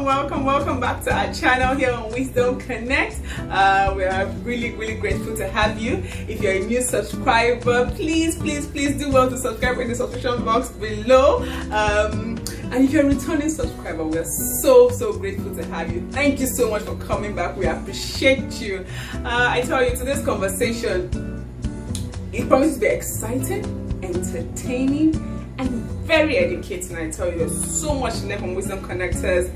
welcome back to our channel here on Wisdom Connect. We are really grateful to have you. If you're a new subscriber, please do well to subscribe in the subscription box below. And if you're a returning subscriber, we're so grateful to have you. Thank you so much for coming back. We appreciate you. I tell you, today's conversation, it promises to be exciting, entertaining, and very educating. I tell you, there's so much in there from Wisdom Connectors.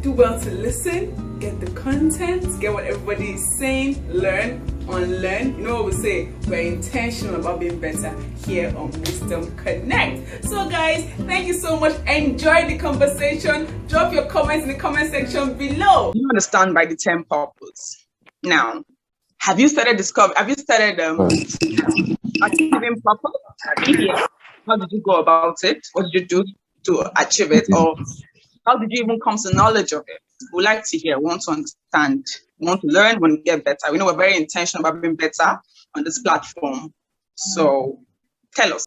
Do well to listen, get the content, get what everybody is saying, learn, unlearn. You know what we say? We're intentional about being better here on Wisdom Connect. So guys, thank you so much. Enjoy the conversation. Drop your comments in the comment section below. You understand by the term purpose. Now, have you started achieving purpose? Yeah. How did you go about it? What did you do to achieve it? Or how did you even come to knowledge of it? We like to hear, want to understand, want to learn, want to get better. We know we're very intentional about being better on this platform. So tell us.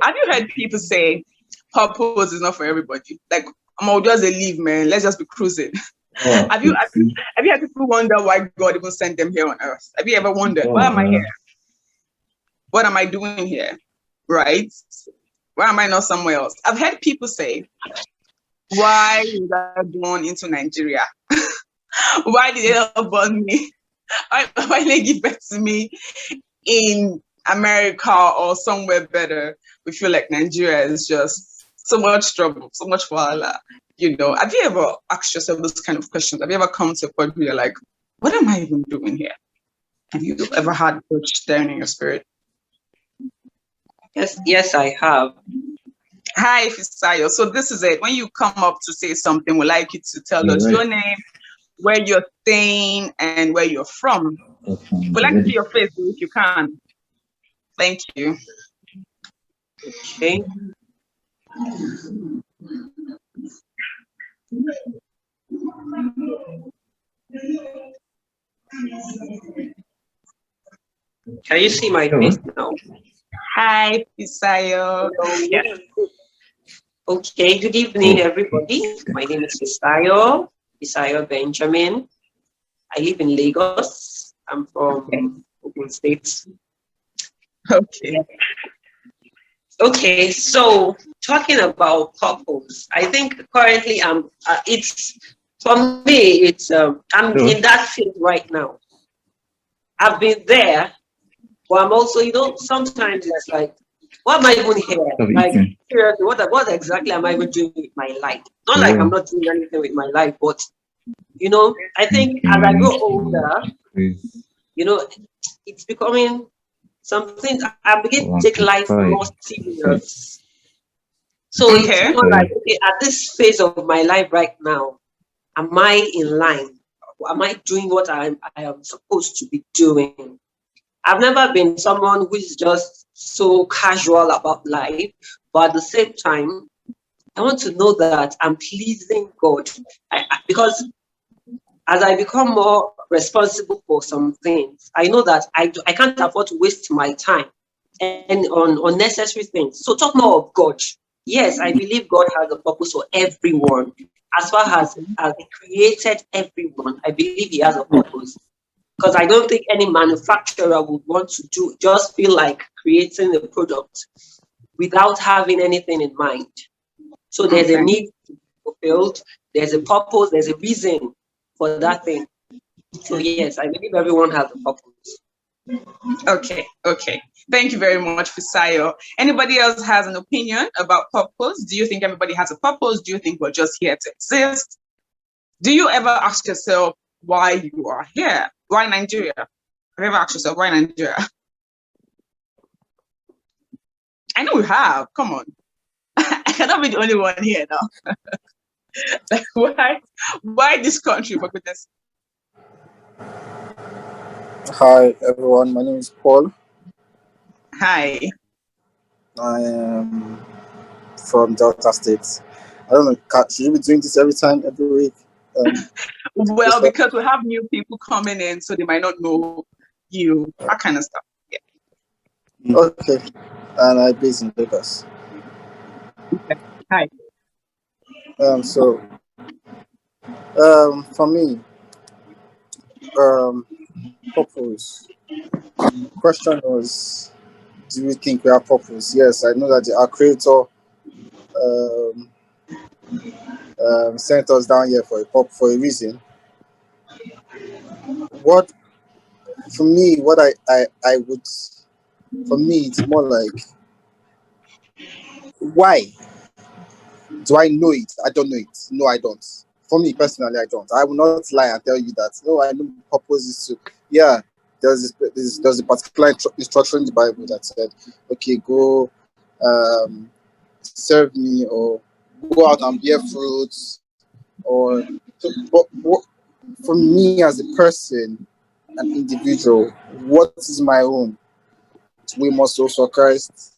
Have you heard people say purpose is not for everybody? Like, I'm just a leave, man. Let's just be cruising. Oh. Have you had people wonder why God even sent them here on earth? Have you ever wondered, why am I here? What am I doing here? Right? Why am I not somewhere else? I've heard people say, why was I born into Nigeria? Why did they not born me? Why they give birth to me in America or somewhere better? We feel like Nigeria is just so much trouble, so much wahala. You know, have you ever asked yourself those kind of questions? Have you ever come to a point where you're like, what am I even doing here? Have you ever had such stirring in your spirit? Yes, I have. Hi, Fisayo. So this is it. When you come up to say something, we'd like you to tell us your name, where you're staying, and where you're from. We'd like to see your face if you can. Thank you. Okay. Can you see my face now? Hi, Fisayo. Yes. Okay, good evening, everybody. My name is Fisayo Benjamin. I live in Lagos. I'm from Ogun State. Okay, so talking about purpose, I think currently I'm in that field right now. I've been there, but I'm also, sometimes it's like, what am I even here? Like, seriously, what exactly am I even doing with my life? Not like I'm not doing anything with my life, but I think as I grow older, it's becoming something I begin to take life more serious. So it's more like, okay, at this phase of my life right now, am I in line? Am I doing what I am supposed to be doing? I've never been someone who is just so casual about life, but at the same time, I want to know that I'm pleasing God. Because as I become more responsible for some things, I know that I can't afford to waste my time and on unnecessary things. So talk more of God. Yes, I believe God has a purpose for everyone. As far as He created everyone, I believe He has a purpose. Because I don't think any manufacturer would want to just feel like creating a product without having anything in mind. So there's a need to be fulfilled, there's a purpose, there's a reason for that thing. So yes, I believe everyone has a purpose. Okay. Thank you very much, Fisayo. Anybody else has an opinion about purpose? Do you think everybody has a purpose? Do you think we're just here to exist? Do you ever ask yourself why you are here? Why Nigeria? Have you ever asked yourself why Nigeria? I know we have. Come on. I cannot be the only one here now. Like, why this country, for goodness? Hi everyone, my name is Paul. Hi. I am from Delta State. I don't know, should you be doing this every week? Well, because we have new people coming in, so they might not know you, that kind of stuff. Yeah. Okay, and I'm based in Lagos. Hi. So, for me, purpose. Question was, do we think we have purpose? Yes, I know that our Creator um, sent us down here for a reason. What for me, what I would for me, it's more like, why do I know it? I don't know it. No, I don't. For me personally, I don't. I will not lie and tell you that. No, I know purpose is to. Yeah, there's a particular instruction in the Bible that said, okay, go serve me, or go out and bear fruits, or so, but what, for me as a person, an individual, what is my own? To win more souls for Christ,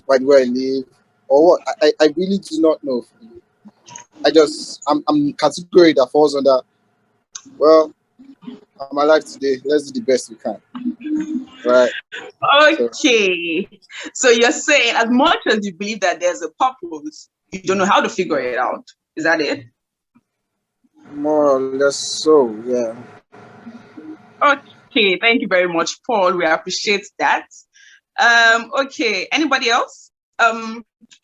by the way I live, or what? I really do not know. I'm category that falls under, well, I'm alive today. Let's do the best we can. Right. Okay. So you're saying, as much as you believe that there's a purpose, you don't know how to figure it out. Is that it? More or less so, yeah. Okay, thank you very much, Paul. We appreciate that. Okay, anybody else?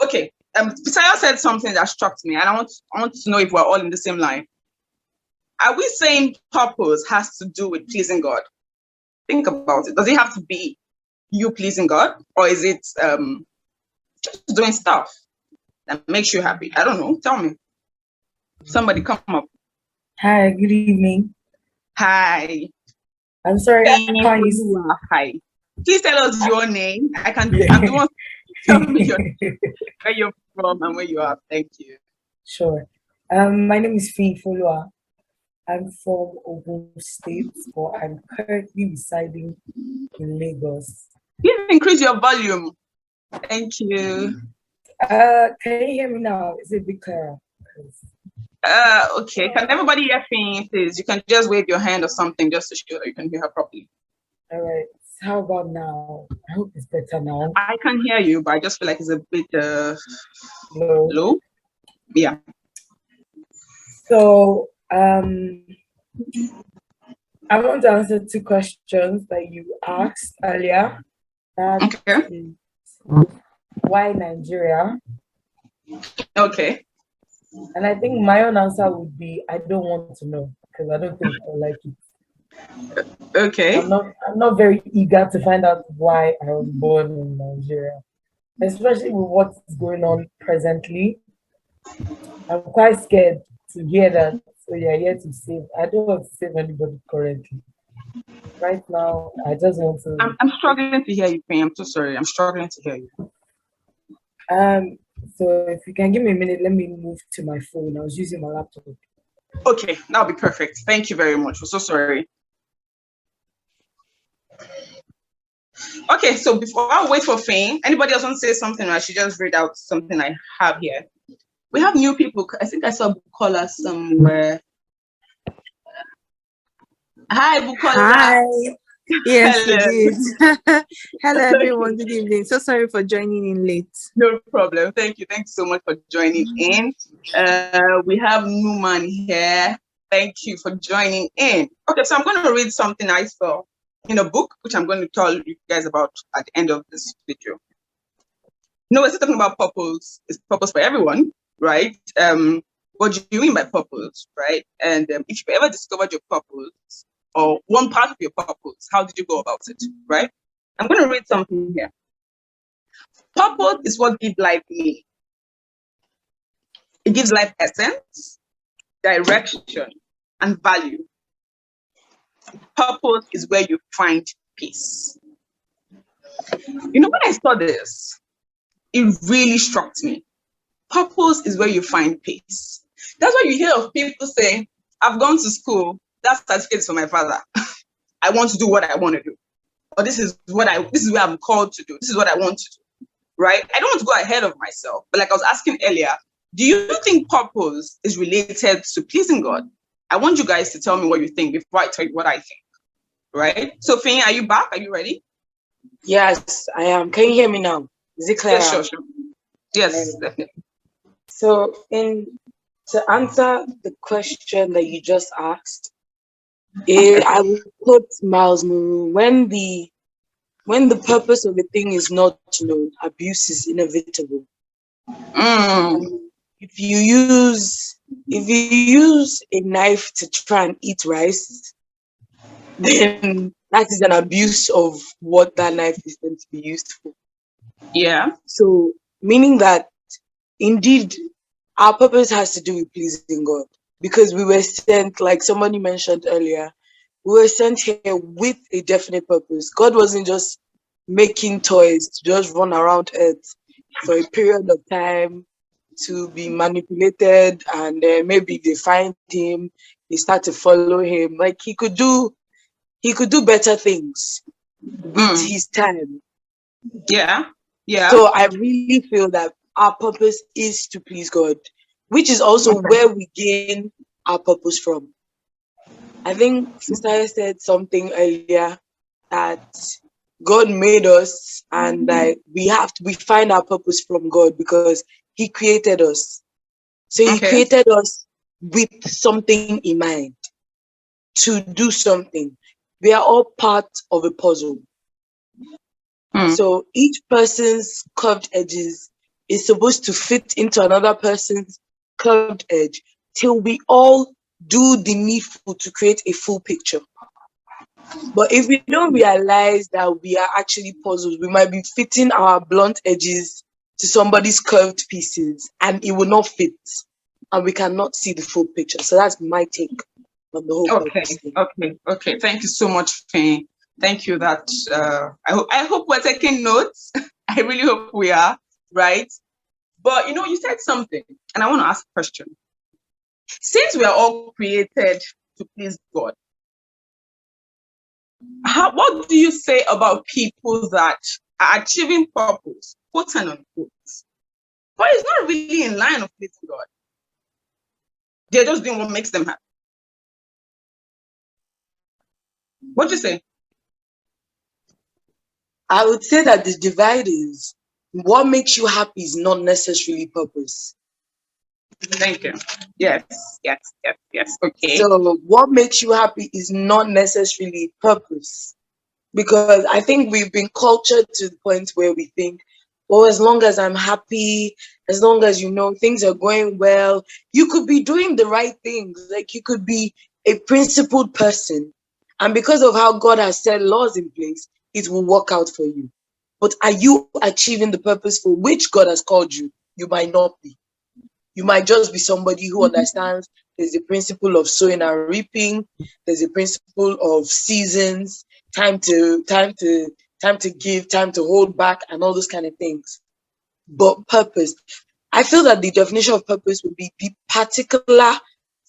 Okay. Bisaya said something that struck me, and I want to know if we're all in the same line. Are we saying purpose has to do with pleasing God? Think about it. Does it have to be you pleasing God, or is it just doing stuff that makes you happy? I don't know. Tell me. Somebody come up. Hi, good evening. Hi. I'm sorry. Hi. Please tell us your name. I'm the one. Tell me where you're from and where you are. Thank you. Sure. My name is Fee Folua. I'm from Ogun State, but I'm currently residing in Lagos. Please increase your volume. Thank you. Can you hear me now? Is it a bit clearer? Okay. Can everybody hear Fee, please? You can just wave your hand or something just to show that you can hear her properly. All right. How about now? I hope it's better now. I can hear you, but I just feel like it's a bit low. Yeah. So I want to answer two questions that you asked earlier. Okay. Why Nigeria? Okay. And I think my own answer would be, I don't want to know, because I don't think I like it. Okay. I'm not very eager to find out why I was born in Nigeria, especially with what's going on presently. I'm quite scared to hear that. So you're here to save. I don't want to save anybody currently. Right now, I just want to. I'm struggling to hear you, Pam. I'm so sorry. I'm struggling to hear you. So if you can give me a minute, let me move to my phone. I was using my laptop. Okay, that'll be perfect. Thank you very much. We're so sorry. Okay, so before I wait for Fame, anybody else want to say something? I should just read out something I have here. We have new people. I think I saw Bukola somewhere. Hi, Bukola. Hi. Yes, Hello. you did. Hello, everyone. Good evening. So sorry for joining in late. No problem. Thank you. Thanks so much for joining in. We have Numan here. Thank you for joining in. Okay, so I'm going to read something I saw in a book, which I'm going to tell you guys about at the end of this video. No, we're still talking about purpose. It's purpose for everyone, right? What do you mean by purpose, right? And if you ever discovered your purpose or one part of your purpose, how did you go about it, right? I'm going to read something here. Purpose is what gives life meaning. It gives life essence, direction, and value. Purpose is where you find peace. You know, when I saw this, it really struck me. Purpose is where you find peace. That's why you hear of people saying, I've gone to school, that certificate is for my father. I want to do what I want to do. Or this is where I'm called to do. This is what I want to do. Right? I don't want to go ahead of myself. But like I was asking earlier, do you think purpose is related to pleasing God? I want you guys to tell me what you think before I tell you what I think. Right? So Finn, are you back? Are you ready? Yes, I am. Can you hear me now? Is it clear? Yes, sure. Yes, definitely. So, to answer the question that you just asked, I will put Miles Monroe, when the purpose of a thing is not known, abuse is inevitable. If you use a knife to try and eat rice, then that is an abuse of what that knife is meant to be used for. Yeah. So, meaning that indeed our purpose has to do with pleasing God, because we were sent, like somebody mentioned earlier, we were sent here with a definite purpose. God wasn't just making toys to just run around Earth for a period of time to be manipulated, and maybe they find him, they start to follow him. Like he could do better things with his time. Yeah. Yeah. So I really feel that our purpose is to please God, which is also where we gain our purpose from. I think Sister said something earlier that God made us, and that we find our purpose from God because He created us. So He created us with something in mind, to do something. We are all part of a puzzle. So each person's curved edges is supposed to fit into another person's curved edge till we all do the needful to create a full picture. But if we don't realize that we are actually puzzles, we might be fitting our blunt edges to somebody's curved pieces and it will not fit, and we cannot see the full picture. So that's my take on the whole purpose thing. Okay. Thank you so much, Faye. Thank you. That I hope we're taking notes. I really hope we are, right? But you said something, and I want to ask a question. Since we are all created to please God, what do you say about people that are achieving purpose, quote and unquote, but it's not really in line of pleasing God? They're just doing what makes them happy. What do you say? I would say that the divide is what makes you happy is not necessarily purpose. Thank you. Yes. Okay. So what makes you happy is not necessarily purpose. Because I think we've been cultured to the point where we think, well, as long as I'm happy, as long as things are going well, you could be doing the right things. Like you could be a principled person. And because of how God has set laws in place, it will work out for you. But are you achieving the purpose for which God has called you? You might not be. You might just be somebody who understands there's a principle of sowing and reaping. There's a principle of seasons, time to give, time to hold back, and all those kind of things. But purpose, I feel that the definition of purpose would be the particular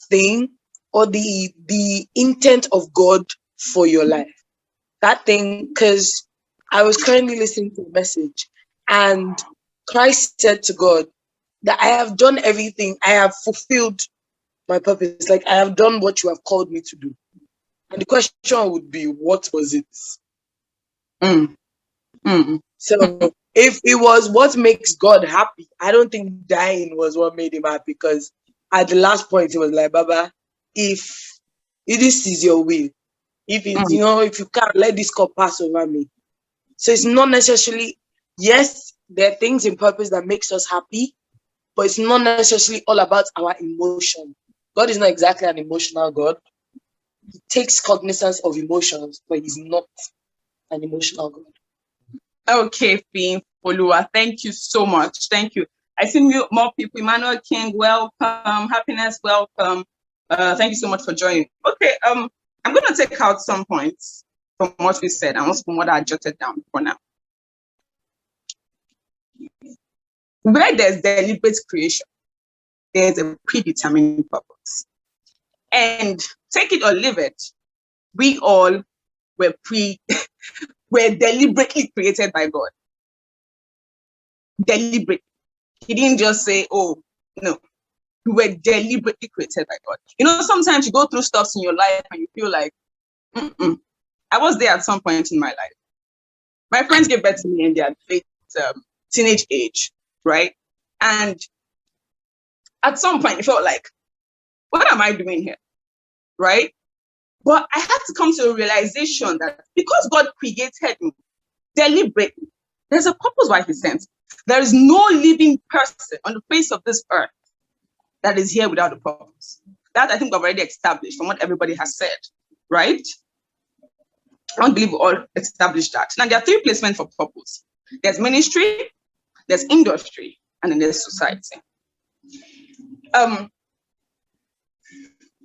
thing or the intent of God for your life. That thing, because I was currently listening to a message, and Christ said to God that I have done everything. I have fulfilled my purpose. Like I have done what you have called me to do. And the question would be, what was it? So if it was what makes God happy, I don't think dying was what made him happy, because at the last point he was like, Baba, if this is your will, if it's, if you can't, let this cup pass over me. So it's not necessarily, yes, there are things in purpose that makes us happy, but it's not necessarily all about our emotion. God is not exactly an emotional God. He takes cognizance of emotions, but he's not an emotional God. Okay, Finn Folua, thank you so much. Thank you. I see more people. Emmanuel King, welcome. Happiness, welcome. Thank you so much for joining. Okay, I'm going to take out some points from what we said and also from what I jotted down for now. Where there's deliberate creation, there's a predetermined purpose. And take it or leave it, we all were deliberately created by God. Deliberate. He didn't just say, oh, no. We were deliberately created by God. Sometimes you go through stuff in your life and you feel like, I was there at some point in my life. My friends gave birth to me in their late teenage age, right? And at some point, it felt like, what am I doing here, right? But I had to come to a realization that because God created me deliberately, there's a purpose why he sent. There is no living person on the face of this earth that is here without a purpose. That I think we've already established from what everybody has said, right? I don't believe we all established that. Now, there are three placements for purpose. There's ministry, there's industry, and then there's society.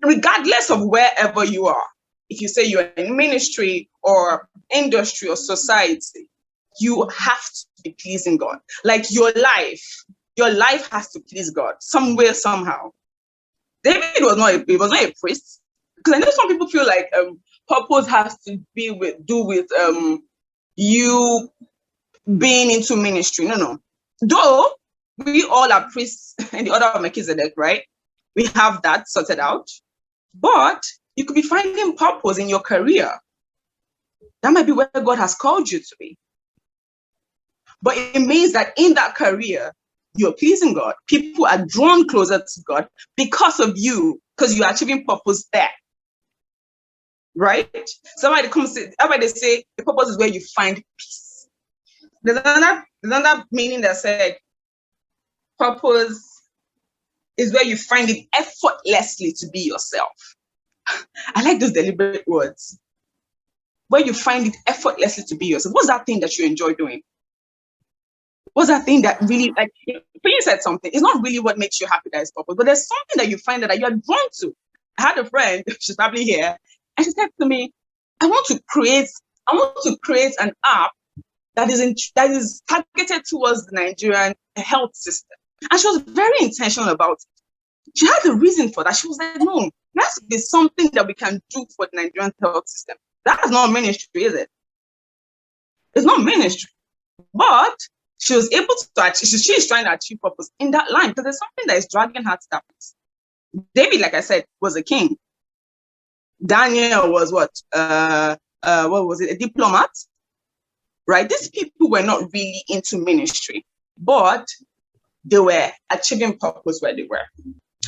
Regardless of wherever you are, if you say you're in ministry or industry or society, you have to be pleasing God. Like your life has to please God somewhere, somehow. David was not a priest, because I know some people feel like purpose has to do with you being into ministry. No. Though we all are priests in the order of Melchizedek, right? We have that sorted out. But you could be finding purpose in your career. That might be where God has called you to be. But it means that in that career, you're pleasing God. People are drawn closer to God because of you, because you're achieving purpose there. Right? Somebody say the purpose is where you find peace. There's another meaning that said purpose is where you find it effortlessly to be yourself. I like those deliberate words. Where you find it effortlessly to be yourself. What's that thing that you enjoy doing? What's that thing that really, like, when you said something, it's not really what makes you happy that is purpose, but there's something that you find that you're drawn to. I had a friend, she's probably here, and she said to me, I want to create an app that is targeted towards the Nigerian health system. And she was very intentional about it. She had a reason for that. She was like, no, that's be something that we can do for the Nigerian health system. That's not ministry, is it? It's not ministry. But she was able to achieve, she is trying to achieve purpose in that line, because there's something that is dragging her to that place. David, like I said, was a king. Daniel was what was it? A diplomat, right? These people were not really into ministry, but they were achieving purpose where they were.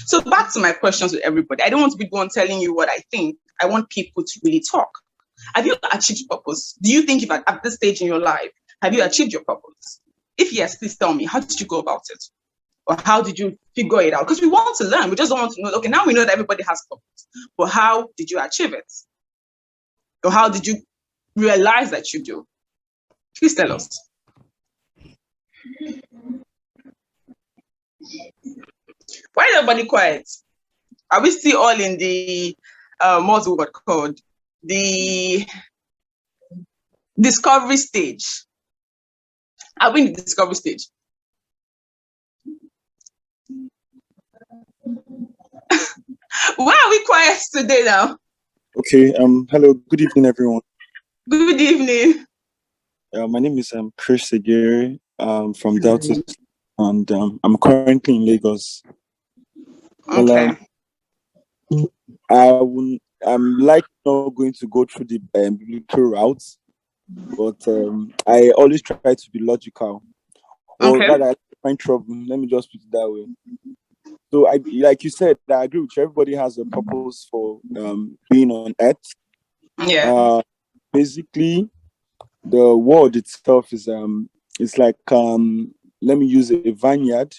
So back to my questions with everybody. I don't want to be the one telling you what I think. I want people to really talk. Have you achieved purpose? Do you think if at this stage in your life, have you achieved your purpose? If yes, please tell me, how did you go about it? Or how did you figure it out? Because we want to learn. We just don't want to know, okay, now we know that everybody has purpose, but how did you achieve it? Or how did you realize that you do? Please tell us. Why is everybody quiet? Are we still all in the, what's the word called? The discovery stage? Are we in the discovery stage? Why are we quiet today now? Okay, hello, good evening, everyone. Good evening. My name is Chris Segere from Delta, and I'm currently in Lagos. Okay. Well, I'm like not going to go through the biblical routes, but I always try to be logical. Or Okay. rather, I find trouble. Let me just put it that way. So, like you said, I agree with you. Everybody has a purpose for being on Earth. Yeah. Basically, the world itself is it's like let me use a vineyard,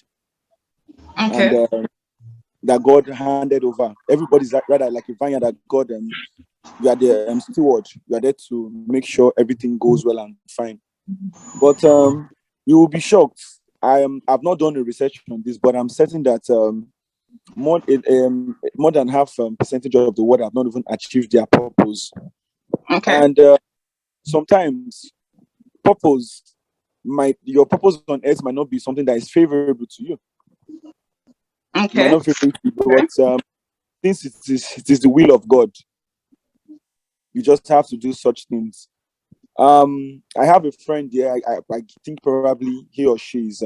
Okay. and that God handed over. Everybody's rather like a vineyard that God you are the steward. You are there to make sure everything goes well and fine. But you will be shocked. I've not done a research on this, but I'm certain that more than half percentage of the world have not even achieved their purpose. Okay. And sometimes your purpose on earth might not be something that is favorable to you. Okay. Might not favorable to you, but since it is the will of God, you just have to do such things. I have a friend here. I think probably he or she is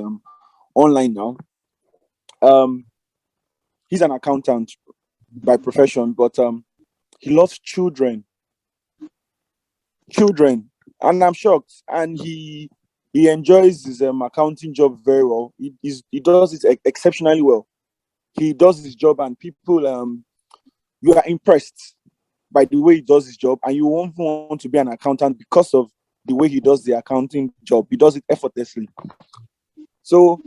online now. He's an accountant by profession, but he loves children, and I'm shocked. And he he enjoys his accounting job very well. He does it exceptionally well. He does his job, and people you are impressed by the way he does his job, and you won't want to be an accountant because of the way he does the accounting job. He does it effortlessly. So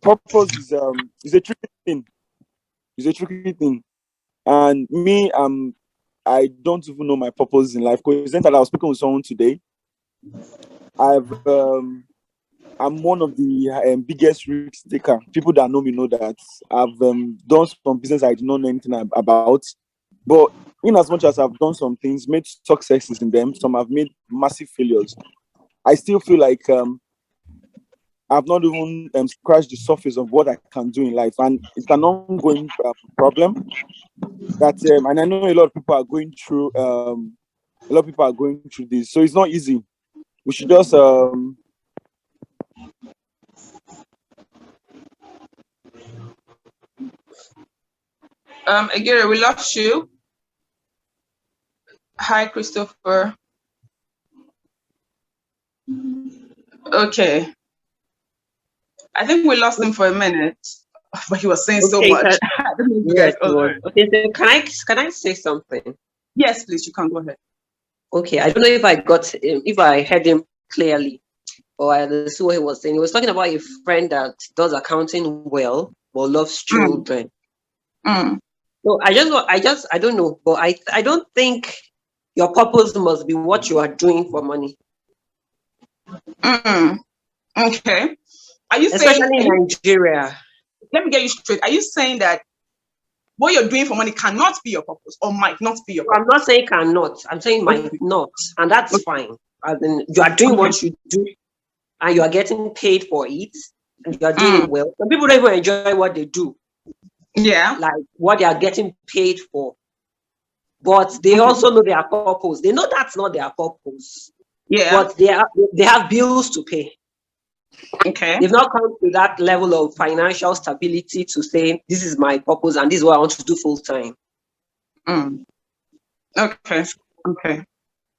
purpose is a tricky thing. It's a tricky thing. And me, I don't even know my purpose in life. Coincidentally, I was speaking with someone today. I'm one of the biggest risk taker. People that know me know that I've done some business I did not know anything about. But in as much as I've done some things, made successes in them, some have made massive failures, I still feel like I've not even scratched the surface of what I can do in life. And it's an ongoing problem that, and I know a lot of people are going through, this. So it's not easy. We should just, Agiri, we lost you. Hi, Christopher. Okay. I think we lost him for a minute, but he was saying so much. I don't know if you guys okay, so can I say something? Yes, please, you can go ahead. Okay, I don't know if I heard him clearly, or I understood what he was saying. He was talking about a friend that does accounting well, but loves children. So I don't know, but I don't think your purpose must be what you are doing for money. Okay. Are you especially in Nigeria? Let me get you straight. Are you saying that what you're doing for money cannot be your purpose, or might not be your purpose? I'm not saying cannot. I'm saying might not, and that's fine. I mean, you are doing what you do, and you are getting paid for it, and you are doing it well. Some people don't even enjoy what they do. Yeah, like what they are getting paid for, but they also know their purpose. They know that's not their purpose. Yeah, but they have bills to pay. Okay. They've not come to that level of financial stability to say, this is my purpose and this is what I want to do full time. Okay.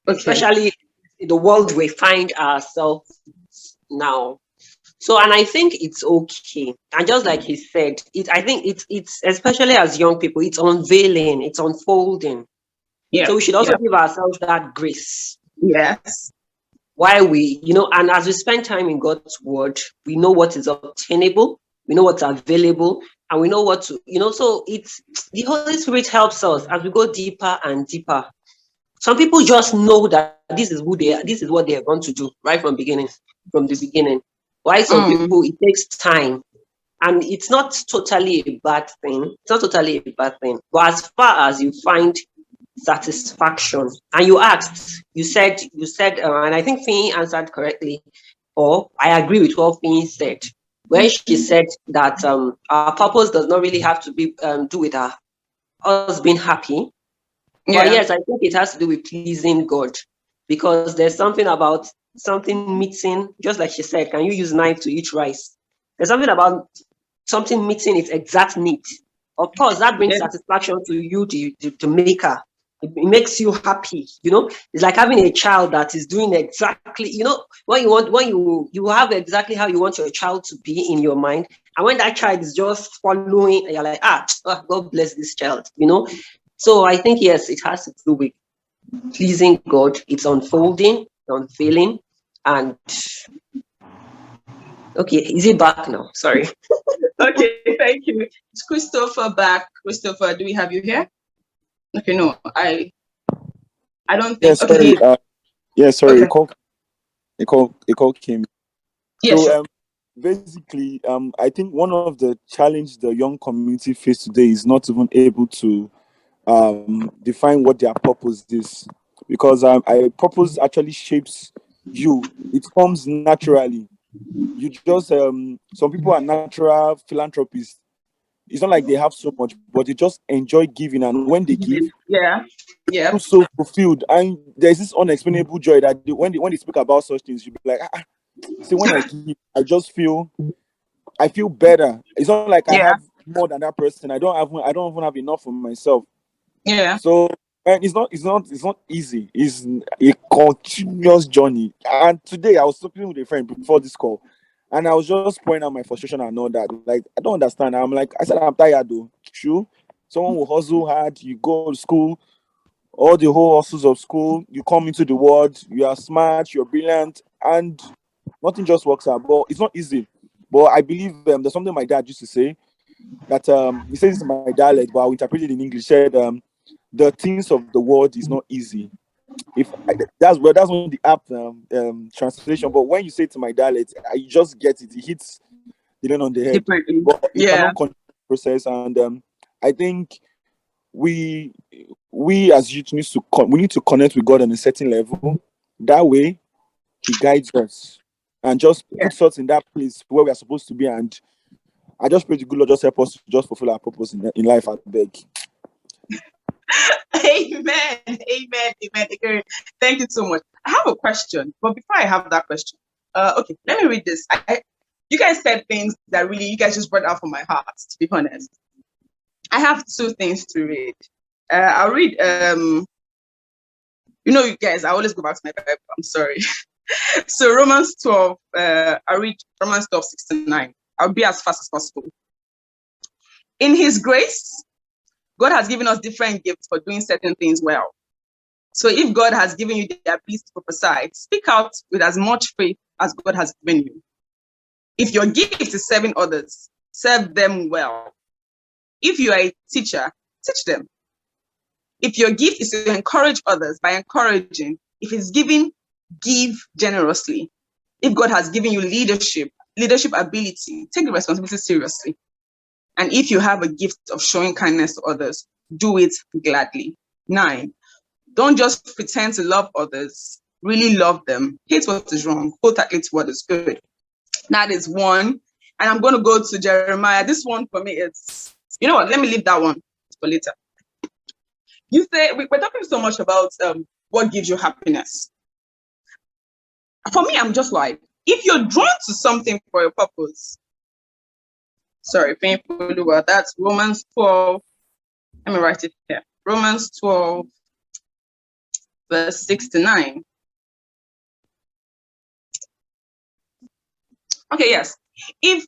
Especially in the world we find ourselves now. So, and I think it's okay. And just like he said, I think it's especially as young people, it's unveiling, it's unfolding. Yeah. So we should also give ourselves that grace. Yes. While we, and as we spend time in God's word, we know what is obtainable, we know what's available, and we know what to, so it's, the Holy Spirit helps us as we go deeper and deeper. Some people just know that this is who they are, this is what they are going to do right from the beginning. Why some people, it takes time. And it's not totally a bad thing. But as far as you find satisfaction, and you said, and I think Finn answered correctly, or I agree with what Finn said, when she said that our purpose does not really have to be do with us being happy. But yes, I think it has to do with pleasing God, because there's something about something meeting, just like she said, can you use knife to eat rice? There's something about something meeting its exact need. Of course, that brings satisfaction to you, the maker. It makes you happy. It's like having a child that is doing exactly, what you want, when you have exactly how you want your child to be in your mind. And when that child is just following, you're like, God bless this child, So I think, yes, it has to do with pleasing God. It's unfolding, unveiling, and okay, is it back now? Sorry. Okay, thank you. It's Christopher back. Christopher, do we have you here? Okay, no, I don't think. Sorry. A call came. Yes. So basically, I think one of the challenges the young community face today is not even able to define what their purpose is, because purpose actually shapes you. It comes naturally. You just some people are natural philanthropists. It's not like they have so much, but they just enjoy giving, and when they give, they feel so fulfilled. And there's this unexplainable joy that when they speak about such things, you be like, see, when I give, I feel better. It's not like I have more than that person. I don't even have enough for myself. Yeah. So And it's not easy. It's a continuous journey. And today I was talking with a friend before this call, and I was just pointing out my frustration and all that. Like, I don't understand. I said, I'm tired though. True. Someone will hustle hard, you go to school, all the whole hustles of school, you come into the world, you are smart, you're brilliant, and nothing just works out. But it's not easy. But I believe there's something my dad used to say that he says this in my dialect, but I'll interpret it in English. Said the things of the world is not easy. If that's not the app translation, but when you say it to my dialect, I just get it. It hits the nail on the head. Differently. But you Yeah. cannot control the process, and I think we as youth need to connect with God on a certain level. That way, He guides us and just puts us in that place where we are supposed to be. And I just pray the good Lord just help us to just fulfill our purpose in life. I beg. Amen. Amen. Amen. Amen. Thank you so much. I have a question, but before I have that question, okay, let me read this. You guys said things that really you guys just brought out from my heart, to be honest. I have two things to read. I'll read you guys, I always go back to my Bible. I'm sorry. So Romans 12, I read Romans 12:69. I'll be as fast as possible. In his grace, God has given us different gifts for doing certain things well. So if God has given you the ability to prophesy, speak out with as much faith as God has given you. If your gift is serving others, serve them well. If you are a teacher, teach them. If your gift is to encourage others by encouraging, if it's giving, give generously. If God has given you leadership ability, take the responsibility seriously. And if you have a gift of showing kindness to others, do it gladly. 9, don't just pretend to love others, really love them. Hate what is wrong, hold tightly to what is good. That is one. And I'm going to go to Jeremiah. This one for me is, you know what, let me leave that one for later. You say, we're talking so much about what gives you happiness. For me, I'm just like, if you're drawn to something for a purpose, sorry, painful, that's Romans 12. Let me write it here. Romans 12, verse 6 to 9. Okay, yes. If,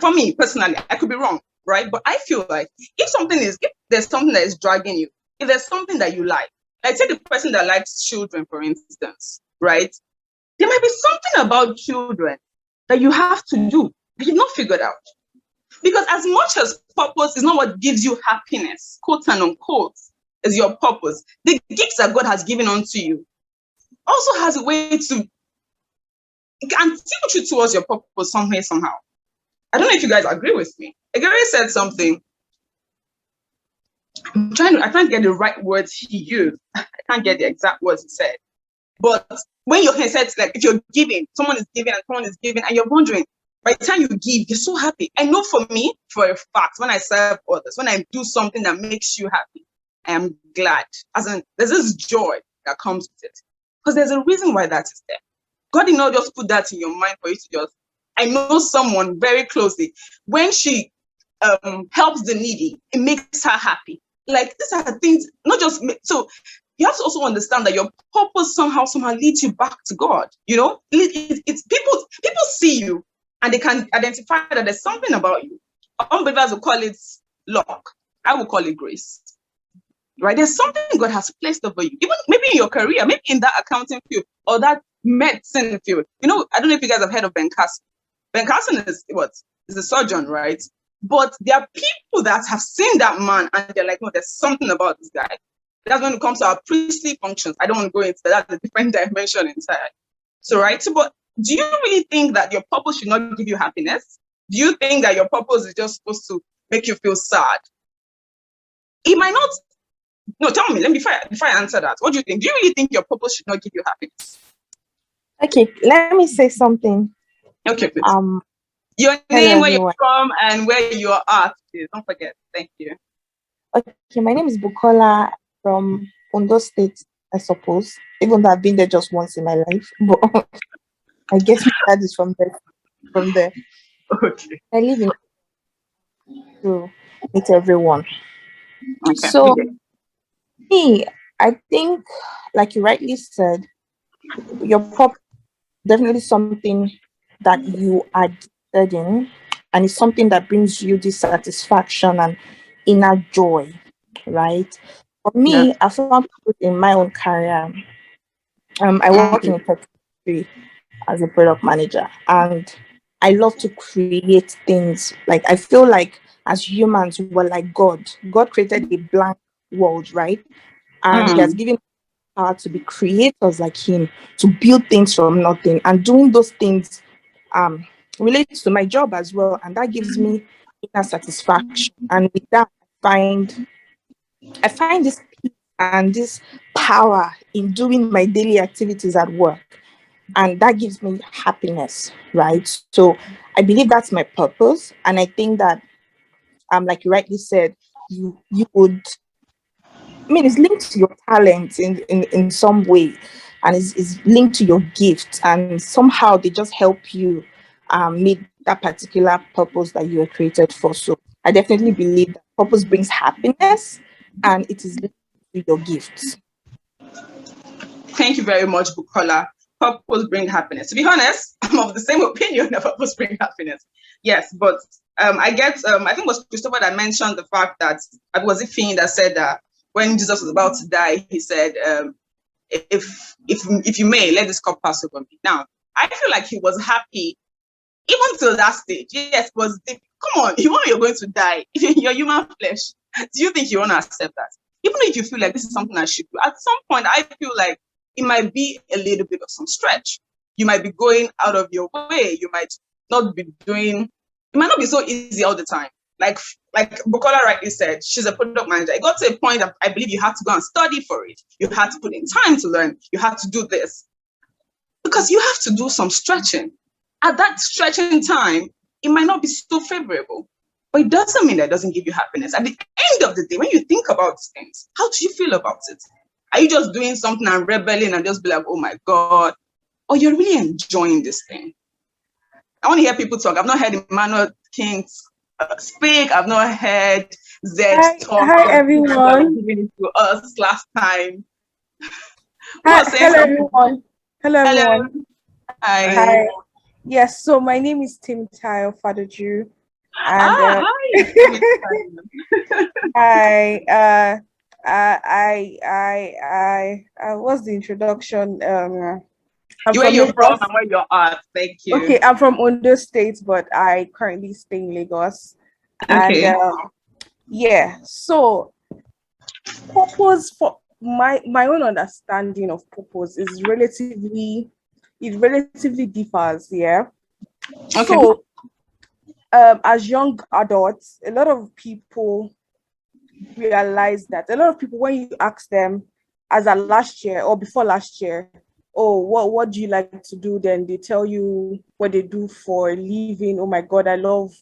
for me personally, I could be wrong, right? But I feel like if there's something that is dragging you, if there's something that you like take the person that likes children, for instance, right? There might be something about children that you have to do that you've not figured out. Because as much as purpose is not what gives you happiness, quote and unquote, is your purpose, the gifts that God has given unto you also has a way to, it can tilt you towards your purpose some way, somehow. I don't know if you guys agree with me. Gary said something. I can't get the right words he used. I can't get the exact words he said. But when your head says, like, if you're giving, someone is giving and someone is giving, and you're wondering, by the time you give, you're so happy. I know for me, for a fact, when I serve others, when I do something that makes you happy, I am glad. As in, there's this joy that comes with it. Because there's a reason why that is there. God did not just put that in your mind for you to just, I know someone very closely, when she helps the needy, it makes her happy. Like, these are things, not just, so you have to also understand that your purpose somehow leads you back to God. You know, it's people see you and they can identify that there's something about you. Unbelievers will call it luck. I will call it grace. Right? There's something God has placed over you. Even maybe in your career, maybe in that accounting field or that medicine field. You know, I don't know if you guys have heard of Ben Carson. Ben Carson is a surgeon, right? But there are people that have seen that man and they're like, no, there's something about this guy. That's when it comes to our priestly functions. I don't want to go into that. That's a different dimension inside. So, right. So, but do you really think that your purpose should not give you happiness? Do you think that your purpose is just supposed to make you feel sad? It might not. No, tell me. Before I answer that, what do you think? Do you really think your purpose should not give you happiness? Okay, let me say something. Okay, please. Your name, where you're from, and where you are at, please. Don't forget. Thank you. Okay, my name is Bukola from Ondo State, I suppose. Even though I've been there just once in my life, but I guess my dad is from there. Okay. I live in to meet everyone. Okay. So Me, I think, like you rightly said, your purpose definitely something that you are interested in, and it's something that brings you this satisfaction and inner joy, right? For Yeah. me, I found purpose in my own career. I work in a tech industry as a product manager, and I love to create things. Like I feel like as humans, we're like God. God created a blank world, right? And He has Mm. given power to be creators like Him, to build things from nothing, and doing those things um relates to my job as well, and that gives me inner satisfaction. And with that, I find this peace and this power in doing my daily activities at work, and that gives me happiness, right? So I believe that's my purpose, and I think that like you rightly said, you would, I mean, it's linked to your talent in some way, and is linked to your gift, and somehow they just help you meet that particular purpose that you were created for. So I definitely believe that purpose brings happiness, and it is linked to your gifts. Thank you very much, Bukola. Purpose bring happiness. To be honest, I'm of the same opinion that purpose bring happiness. Yes, but I get. I think it was Christopher that mentioned the fact that was it Finn that said that when Jesus was about to die, he said, "If you may, let this cup pass over me." Now, I feel like he was happy even to that stage. Yes, was deep. Come on, you know you're going to die. Your human flesh. Do you think you want to accept that? Even if you feel like this is something I should do, at some point I feel like it might be a little bit of some stretch. You might be going out of your way. You might not be doing. It might not be so easy all the time. Like Bukola rightly said, she's a product manager. It got to a point that I believe you had to go and study for it. You had to put in time to learn. You had to do this because you have to do some stretching. At that stretching time, it might not be so favorable, but it doesn't mean that it doesn't give you happiness. At the end of the day, when you think about these things, how do you feel about it? Are you just doing something and rebelling and just be like, oh my God? Or you're really enjoying this thing? I want to hear people talk. I've not heard Emmanuel King speak. I've not heard Zed talk. Hi Just everyone. giving it to us last time. Who Hi, was saying hello something? everyone. Hello Hello. everyone. Hi. Hi. Yes, so my name is Tim Tayo Fadoju, and Hi. I what's the introduction? I'm Where from you're from Lagos. and where you're at. Thank you. Okay, I'm from Ondo State, but I currently stay in Lagos. And Okay. yeah, so purpose, for my own understanding of purpose is relatively differs, yeah. Okay. So as young adults, a lot of people realize that a lot of people, when you ask them as a last year or before last year, oh, what do you like to do, then they tell you what they do for a living. Oh my God, I love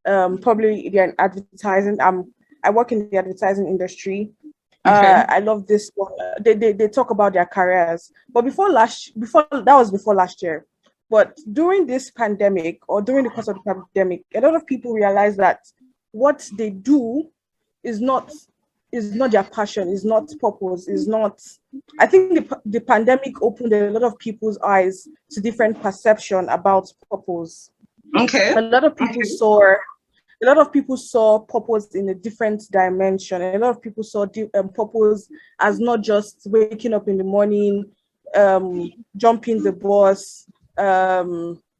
probably they're in advertising. I work in the advertising industry. Okay. I love this one. They talk about their careers. But before that was before last year. But during this pandemic, or during the course of the pandemic, a lot of people realize that what they do is not their passion, is not purpose, is not. I think the pandemic opened a lot of people's eyes to different perception about purpose. Okay. A lot of people saw purpose in a different dimension. A lot of people saw purpose as not just waking up in the morning, jumping the bus,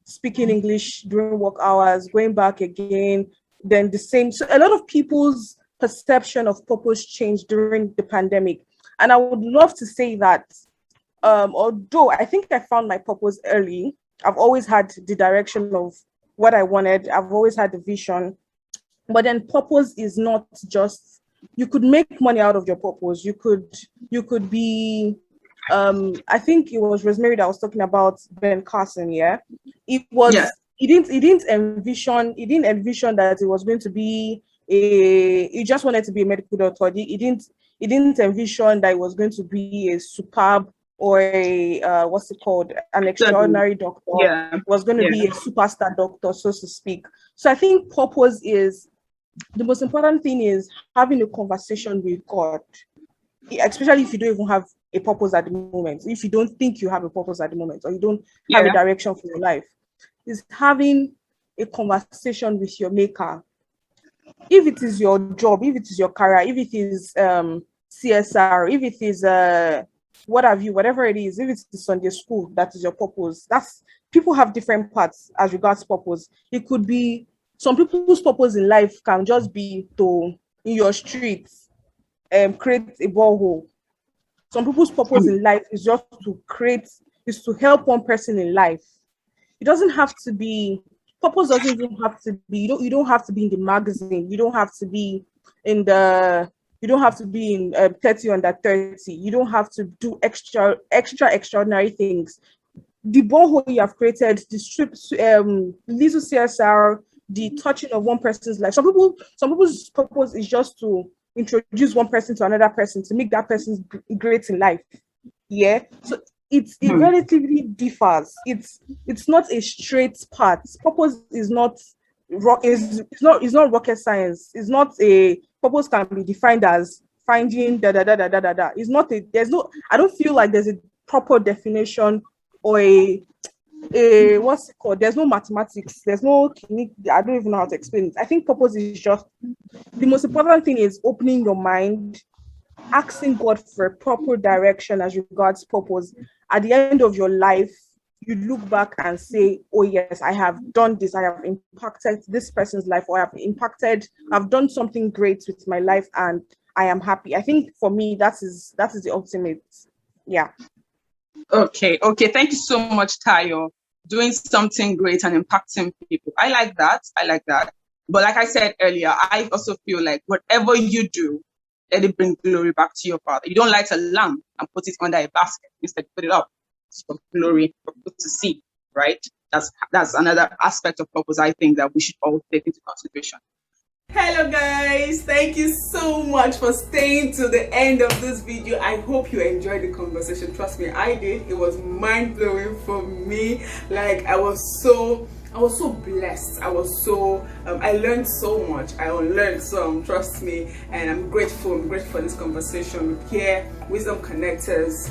speaking English during work hours, going back again, then the same. So a lot of people's perception of purpose changed during the pandemic. And I would love to say that although I think I found my purpose early, I've always had the direction of what I wanted. I've always had the vision. But then purpose is not just, you could make money out of your purpose. You could be I think it was Rosemary that was talking about Ben Carson, yeah. It was Yeah. he didn't envision that it was going to be he just wanted to be a medical doctor. He didn't envision that it was going to be a superb or a what's it called, an extraordinary doctor. Yeah. Was going to be a superstar doctor, so to speak. So I think purpose is, the most important thing is having a conversation with God. especially if you don't even have a purpose at the moment, if you don't think you have a purpose at the moment, or you don't have a direction for your life, is having a conversation with your maker. If it is your job, if it is your career, if it is CSR, if it is what have you, whatever it is, if it's the Sunday school, that is your purpose. That's, people have different paths as regards purpose. It could be, some people's purpose in life can just be to, in your streets, create a borehole. Some people's purpose in life is just to create, is to help one person in life. It doesn't have to be, purpose doesn't even have to be, you don't have to be in the magazine, you don't have to be in the, you don't have to be in 30 under 30, you don't have to do extraordinary things. The borehole you have created, the strips, little CSR, the touching of one person's life. Some people's purpose is just to introduce one person to another person, to make that person great in life. Yeah, so it relatively differs. It's not a straight path. Purpose is not it's not rocket science. It's not a, purpose can be defined as finding da da da da da da da. It's not a, there's no, I don't feel like there's a proper definition or a what's it called? There's no mathematics, there's no clinic, I don't even know how to explain it. I think purpose is just, the most important thing is opening your mind, asking God for a proper direction as regards purpose. At the end of your life, you look back and say, oh yes, I have done this, I have impacted this person's life, or I've done something great with my life and I am happy. I think for me, that is the ultimate. Yeah. Okay, thank you so much, Tayo. Doing something great and impacting people. I like that. But like I said earlier, I also feel like whatever you do, let it bring glory back to your Father. You don't light a lamp and put it under a basket. Instead, put it up. It's for glory, for people to see, right? That's another aspect of purpose I think that we should all take into consideration. Hello guys, thank you so much for staying to the end of this video. I hope you enjoyed the conversation. Trust me, I did. It was mind-blowing for me. Like, I was so blessed. I learned so much. I unlearned some, trust me, and I'm grateful for this conversation here. Wisdom Connectors,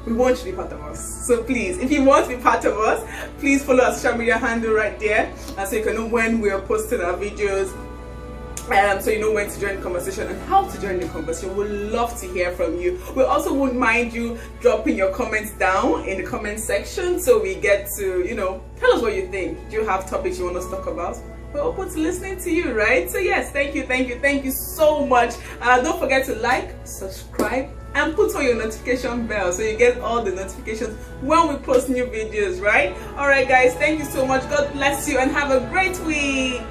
we want you to be part of us. So please, if you want to be part of us, please follow our social media handle right there, and so you can know when we are posting our videos, so you know when to join the conversation and how to join the conversation. We'd love to hear from you. We also wouldn't mind you dropping your comments down in the comment section, so we get to, you know, tell us what you think. Do you have topics you want us to talk about? We're open to listening to you, right? So yes, thank you so much. Don't forget to like, subscribe, and put on your notification bell so you get all the notifications when we post new videos, right? All right guys, thank you so much. God bless you and have a great week.